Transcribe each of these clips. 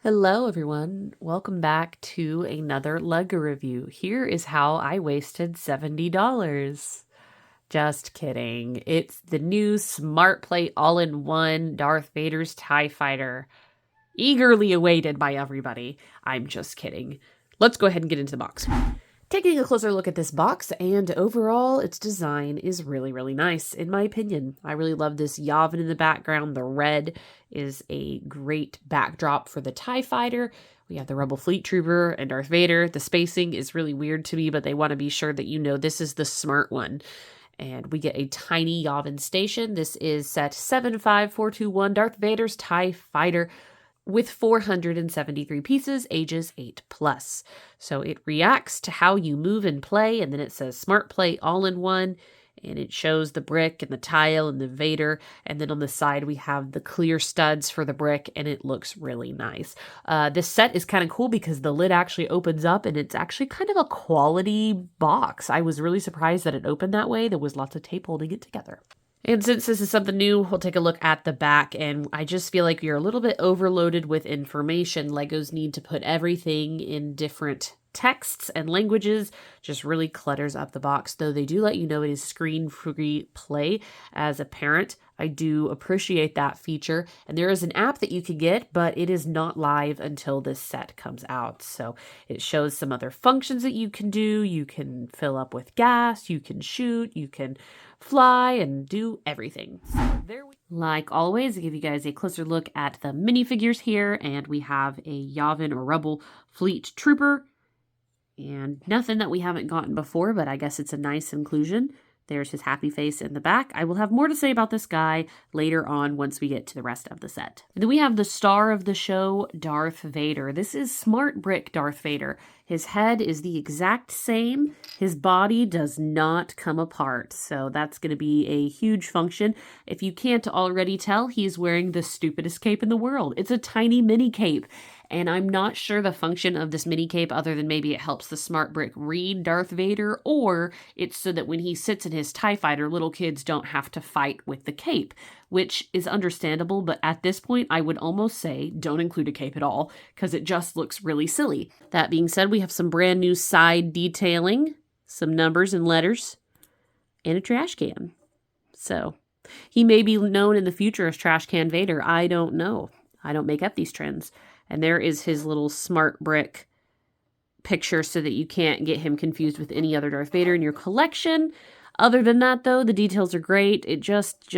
Hello everyone, welcome back to another LEGO review. Here is how I wasted $70. Just kidding. It's the new Smart Plate all-in-one Darth Vader's TIE Fighter. Eagerly awaited by everybody. I'm just kidding. Let's go ahead and get into the box. Taking a closer look at this box, and overall, its design is really nice, in my opinion. I really love this Yavin in the background. The red is a great backdrop for the TIE Fighter. We have the Rebel Fleet Trooper and Darth Vader. The spacing is really weird to me, but they want to be sure that you know this is the smart one. And we get a tiny Yavin station. This is set 75421, Darth Vader's TIE Fighter, with 473 pieces, ages 8+. So it reacts to how you move and play, and then it says Smart Plate all-in-one, and it shows the brick and the tile and the Vader, and then on the side we have the clear studs for the brick, and it looks really nice. This set is kind of cool because the lid actually opens up, and it's actually kind of a quality box. I was really surprised that it opened that way. There was lots of tape holding it together. And since this is something new, we'll take a look at the back, and I just feel like you're a little bit overloaded with information. Legos need to put everything in different texts and languages, just really clutters up the box, though they do let you know it is screen-free play. As a parent, I do appreciate that feature, and there is an app that you can get, but it is not live until this set comes out. So it shows some other functions that you can do. You can fill up with gas, you can shoot, you can fly, and do everything. So like always, I give you guys a closer look at the minifigures here, and we have a Yavin or Rebel Fleet Trooper, and nothing that we haven't gotten before, but I guess it's a nice inclusion. There's his happy face in the back. I will have more to say about this guy later on once we get to the rest of the set. And then we have the star of the show, Darth Vader. This is Smart Brick Darth Vader. His head is the exact same. His body does not come apart, so that's going to be a huge function. If you can't already tell, he's wearing the stupidest cape in the world. It's a tiny mini cape. And I'm not sure the function of this mini cape other than maybe it helps the Smart Brick read Darth Vader, or it's so that when he sits in his TIE Fighter, little kids don't have to fight with the cape, which is understandable, but at this point, I would almost say don't include a cape at all, because it just looks really silly. That being said, we have some brand new side detailing, some numbers and letters, and a trash can. So he may be known in the future as Trash Can Vader. I don't know. I don't make up these trends. And there is his little Smart Brick picture so that you can't get him confused with any other Darth Vader in your collection. Other than that, though, the details are great. It just,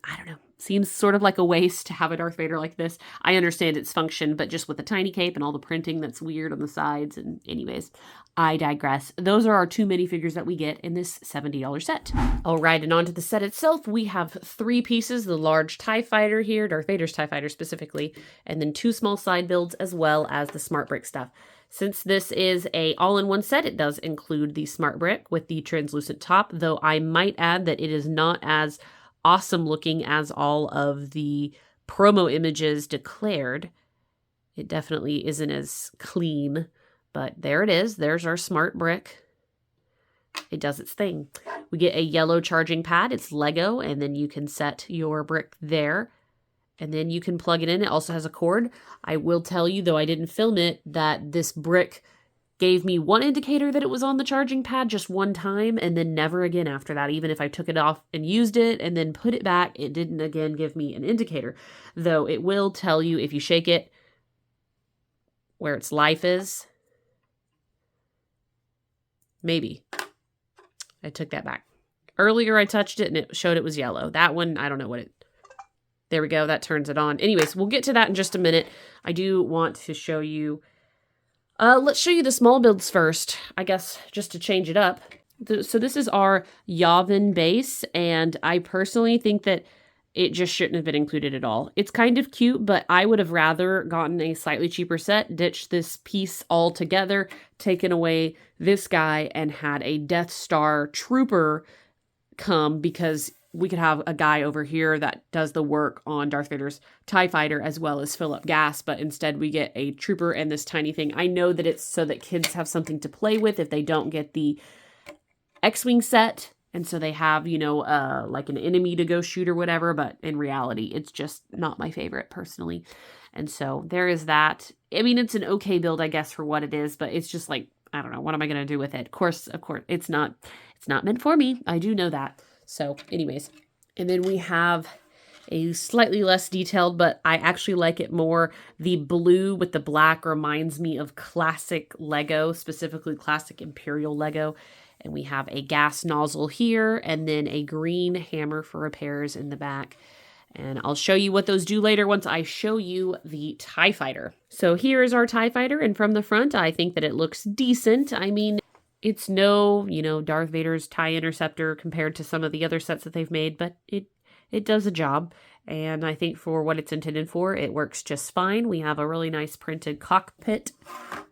I don't know, seems sort of like a waste to have a Darth Vader like this. I understand its function, but just with the tiny cape and all the printing that's weird on the sides. And anyways, I digress. Those are our two minifigures that we get in this $70 set. All right, and on to the set itself, we have 3 pieces, the large TIE Fighter here, Darth Vader's TIE Fighter specifically, and then 2 small side builds as well as the Smart Brick stuff. Since this is a all-in-one set, it does include the Smart Brick with the translucent top, though I might add that it is not as awesome looking as all of the promo images declared. It definitely isn't as clean, but there it is. There's our Smart Brick. It does its thing. We get a yellow charging pad. It's Lego, and then you can set your brick there, and then you can plug it in. It also has a cord. I will tell you, though I didn't film it, that this brick gave me one indicator that it was on the charging pad just one time, and then never again after that. Even if I took it off and used it and then put it back, it didn't again give me an indicator. Though it will tell you if you shake it where its life is. Maybe. I took that back. Earlier I touched it and it showed it was yellow. That one, I don't know what it... There we go. That turns it on. Anyways, we'll get to that in just a minute. I do want to show you... let's show you the small builds first, I guess, just to change it up. So this is our Yavin base, and I personally think that it just shouldn't have been included at all. It's kind of cute, but I would have rather gotten a slightly cheaper set, ditched this piece altogether, taken away this guy, and had a Death Star Trooper come, because we could have a guy over here that does the work on Darth Vader's TIE Fighter as well as fill up gas, but instead we get a trooper and this tiny thing. I know that it's so that kids have something to play with if they don't get the X-Wing set, and so they have, you know, like an enemy to go shoot or whatever, but in reality, it's just not my favorite personally. And so there is that. I mean, it's an okay build, I guess, for what it is, but it's just like, I don't know, what am I going to do with it? Of course, it's not meant for me. I do know that. So anyways, and then we have a slightly less detailed, but I actually like it more. The blue with the black reminds me of classic Lego, specifically classic Imperial Lego. And we have a gas nozzle here and then a green hammer for repairs in the back. And I'll show you what those do later once I show you the TIE Fighter. So here is our TIE Fighter, and from the front, I think that it looks decent. I mean, it's no, Darth Vader's TIE Interceptor compared to some of the other sets that they've made, but it does a job. And I think for what it's intended for, it works just fine. We have a really nice printed cockpit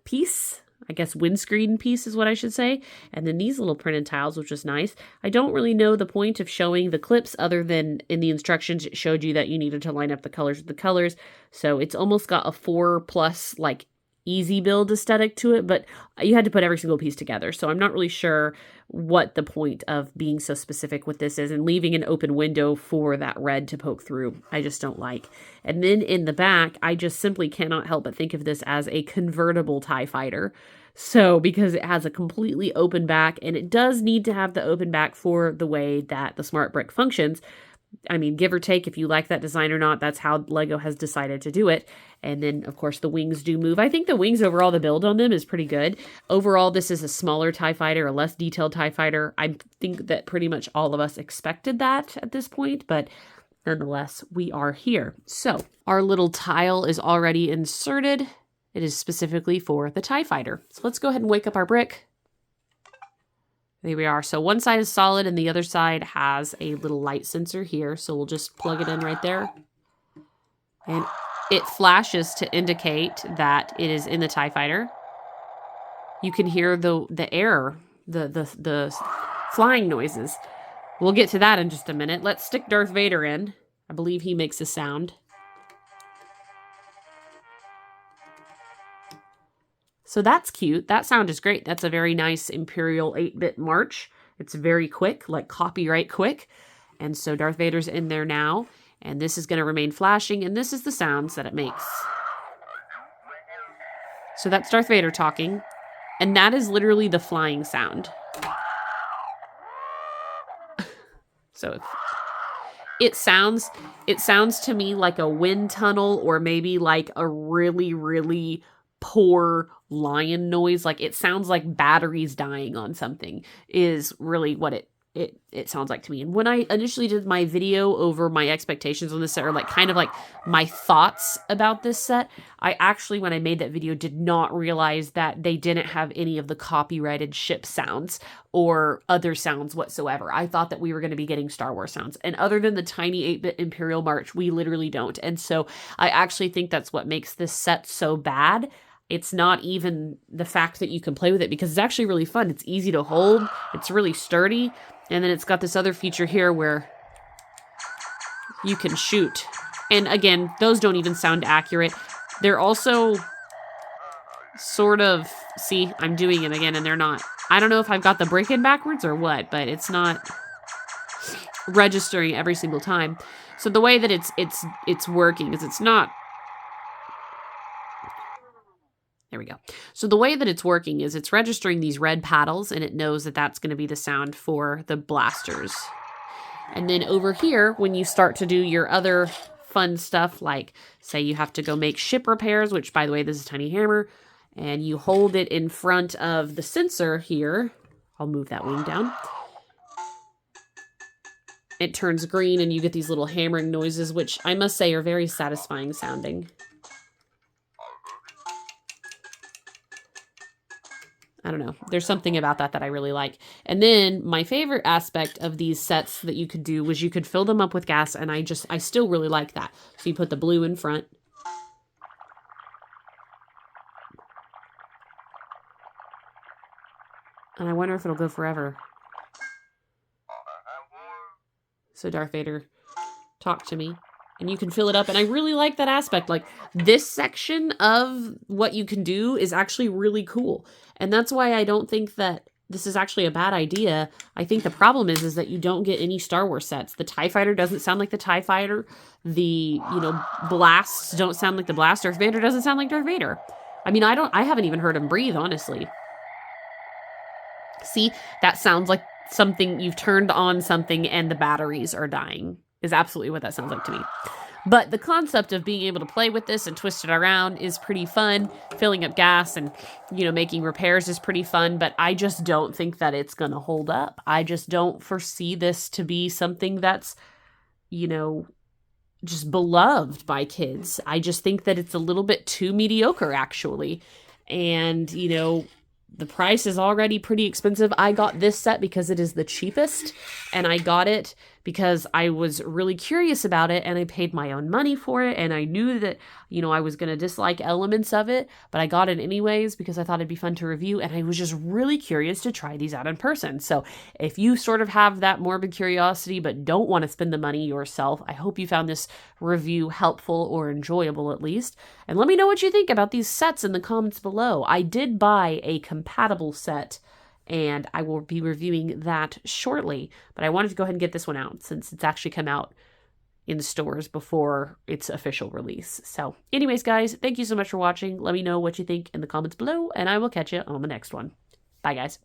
piece. I guess windscreen piece is what I should say. And then these little printed tiles, which is nice. I don't really know the point of showing the clips other than in the instructions it showed you that you needed to line up the colors with the colors. So it's almost got a 4+ like easy build aesthetic to it, but you had to put every single piece together. So I'm not really sure what the point of being so specific with this is and leaving an open window for that red to poke through. I just don't like. And then in the back, I just simply cannot help but think of this as a convertible TIE Fighter. So because it has a completely open back, and it does need to have the open back for the way that the Smart Brick functions. I mean, give or take, if you like that design or not, that's how Lego has decided to do it. And then, of course, the wings do move. I think the wings overall, the build on them is pretty good. Overall, this is a smaller TIE Fighter, a less detailed TIE Fighter. I think that pretty much all of us expected that at this point, but nonetheless, we are here. So our little tile is already inserted. It is specifically for the TIE Fighter. So let's go ahead and wake up our brick. There we are. So one side is solid and the other side has a little light sensor here. So we'll just plug it in right there. And it flashes to indicate that it is in the TIE Fighter. You can hear the air, the flying noises. We'll get to that in just a minute. Let's stick Darth Vader in. I believe he makes a sound. So that's cute. That sound is great. That's a very nice Imperial 8-bit march. It's very quick, like copyright quick. And so Darth Vader's in there now. And this is going to remain flashing. And this is the sounds that it makes. So that's Darth Vader talking. And that is literally the flying sound. So it sounds to me like a wind tunnel, or maybe like a really, really poor lion noise. Like it sounds like batteries dying on something is really what it sounds like to me. And when I initially did my video over my expectations on this set, or like kind of like my thoughts about this set, I actually, when I made that video, did not realize that they didn't have any of the copyrighted ship sounds or other sounds whatsoever. I thought that we were going to be getting Star Wars sounds. And other than the tiny 8-bit Imperial March, we literally don't. And so I actually think that's what makes this set so bad. It's not even the fact that you can play with it, because it's actually really fun. It's easy to hold. It's really sturdy. And then it's got this other feature here where you can shoot. And again, those don't even sound accurate. They're also sort of, see, I'm doing it again and they're not. I don't know if I've got the brick in backwards or what, but it's not registering every single time. So the way that it's working is it's not. There we go. So the way that it's working is it's registering these red paddles, and it knows that that's going to be the sound for the blasters. And then over here, when you start to do your other fun stuff, like say you have to go make ship repairs, which by the way, this is a tiny hammer, and you hold it in front of the sensor here. I'll move that wing down. It turns green and you get these little hammering noises, which I must say are very satisfying sounding. I don't know. There's something about that I really like. And then my favorite aspect of these sets that you could do was you could fill them up with gas, and I still really like that. So you put the blue in front. And I wonder if it'll go forever. So Darth Vader, talk to me. And you can fill it up. And I really like that aspect. Like, this section of what you can do is actually really cool. And that's why I don't think that this is actually a bad idea. I think the problem is that you don't get any Star Wars sets. The TIE Fighter doesn't sound like the TIE Fighter. The, blasts don't sound like the blast. Darth Vader doesn't sound like Darth Vader. I mean, I haven't even heard him breathe, honestly. See, that sounds like something you've turned on something and the batteries are dying, is absolutely what that sounds like to me. But the concept of being able to play with this and twist it around is pretty fun. Filling up gas and, making repairs is pretty fun, but I just don't think that it's going to hold up. I just don't foresee this to be something that's, just beloved by kids. I just think that it's a little bit too mediocre, actually. And, the price is already pretty expensive. I got this set because it is the cheapest, and I got it because I was really curious about it, and I paid my own money for it, and I knew that, I was going to dislike elements of it, but I got it anyways because I thought it'd be fun to review, and I was just really curious to try these out in person. So if you sort of have that morbid curiosity but don't want to spend the money yourself, I hope you found this review helpful or enjoyable at least, and let me know what you think about these sets in the comments below. I did buy a compatible set, and I will be reviewing that shortly, but I wanted to go ahead and get this one out since it's actually come out in the stores before its official release. So anyways, guys, thank you so much for watching. Let me know what you think in the comments below, and I will catch you on the next one. Bye, guys.